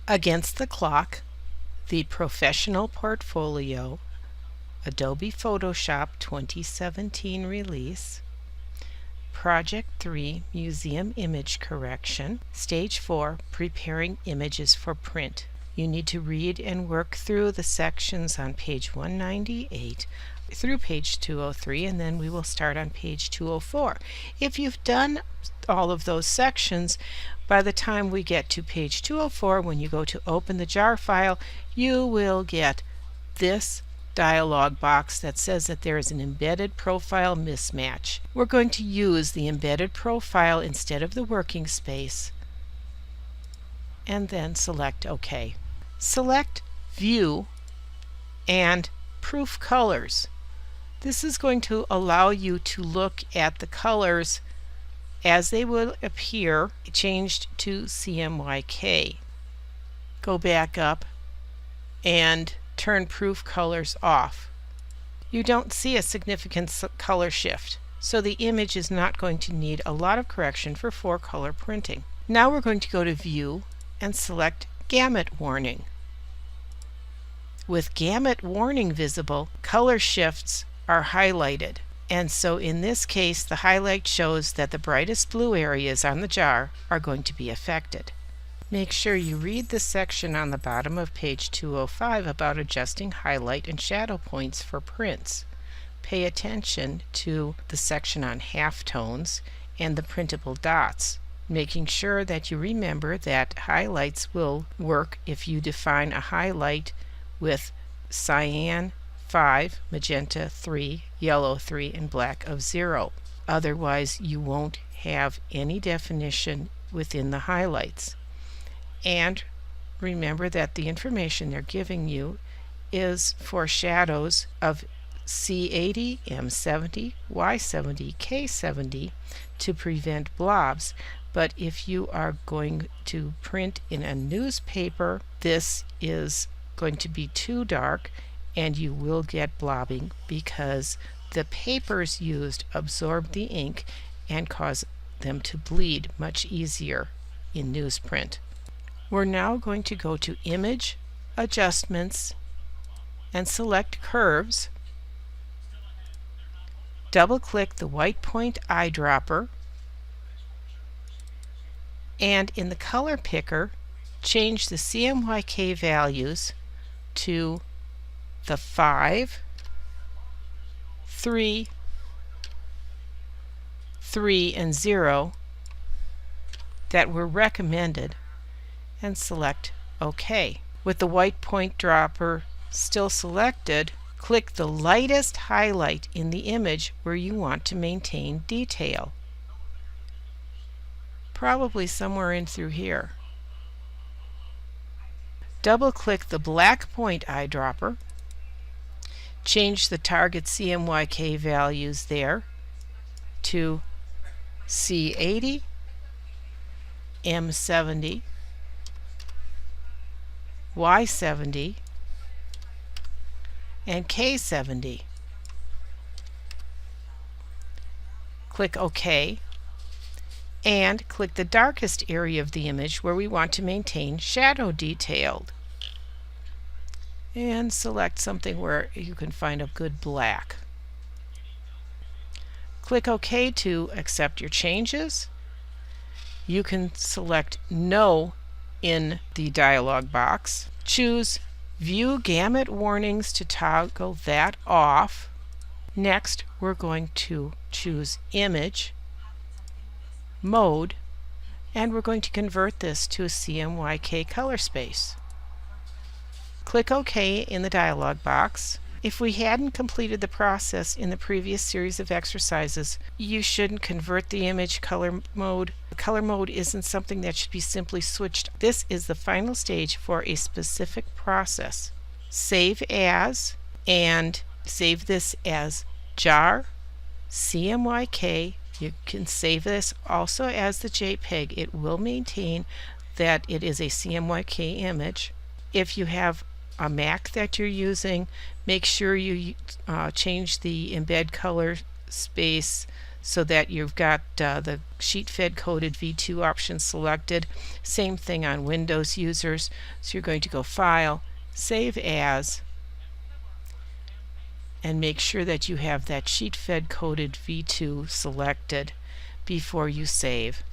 Against the Clock, the Professional Portfolio, Adobe Photoshop 2017 release, Project 3 Museum Image Correction, Stage 4 Preparing Images for Print. You need to read and work through the sections on page 198 through page 203, and then we will start on page 204. If you've done all of those sections, by the time we get to page 204, when you go to open the jar file, you will get this dialog box that says that there is an embedded profile mismatch. We're going to use the embedded profile instead of the working space, and then select OK. Select View and Proof Colors. This is going to allow you to look at the colors as they will appear changed to CMYK. Go back up and turn Proof Colors off. You don't see a significant color shift, so the image is not going to need a lot of correction for 4-color printing. Now we're going to go to View and select Gamut Warning. With Gamut Warning visible, color shifts are highlighted, and so in this case the highlight shows that the brightest blue areas on the jar are going to be affected. Make sure you read the section on the bottom of page 205 about adjusting highlight and shadow points for prints. Pay attention to the section on halftones and the printable dots, making sure that you remember that highlights will work if you define a highlight with cyan 5, magenta 3, yellow 3, and black of 0. Otherwise, you won't have any definition within the highlights. And remember that the information they're giving you is for shadows of C80, M70, Y70, K70 to prevent blobs. But if you are going to print in a newspaper, this is going to be too dark and you will get blobbing because the papers used absorb the ink and cause them to bleed much easier in newsprint. We're now going to go to Image, Adjustments, and select Curves. Double-click the white point eyedropper, and in the color picker, change the CMYK values to the 5, 3, 3, and 0 that were recommended, and select OK. With the white point dropper still selected, click the lightest highlight in the image where you want to maintain detail. Probably somewhere in through here. Double-click the black point eyedropper. Change the target CMYK values there to C80, M70, Y70, and K70. Click OK, and click the darkest area of the image where we want to maintain shadow detailed. And select something where you can find a good black. Click OK to accept your changes. You can select No in the dialog box. Choose View Gamut Warnings to toggle that off. Next, we're going to choose Image, Mode, and we're going to convert this to a CMYK color space. Click OK in the dialog box. If we hadn't completed the process in the previous series of exercises, you shouldn't convert the image color mode. The color mode isn't something that should be simply switched. This is the final stage for a specific process. Save as, and save this as jar, CMYK. You can save this also as the JPEG. It will maintain that it is a CMYK image. If you have a Mac that you're using, make sure you change the embed color space so that you've got the sheet fed coded V2 option selected. Same thing on Windows users. So you're going to go File, Save As, and make sure that you have that sheet fed coded V2 selected before you save.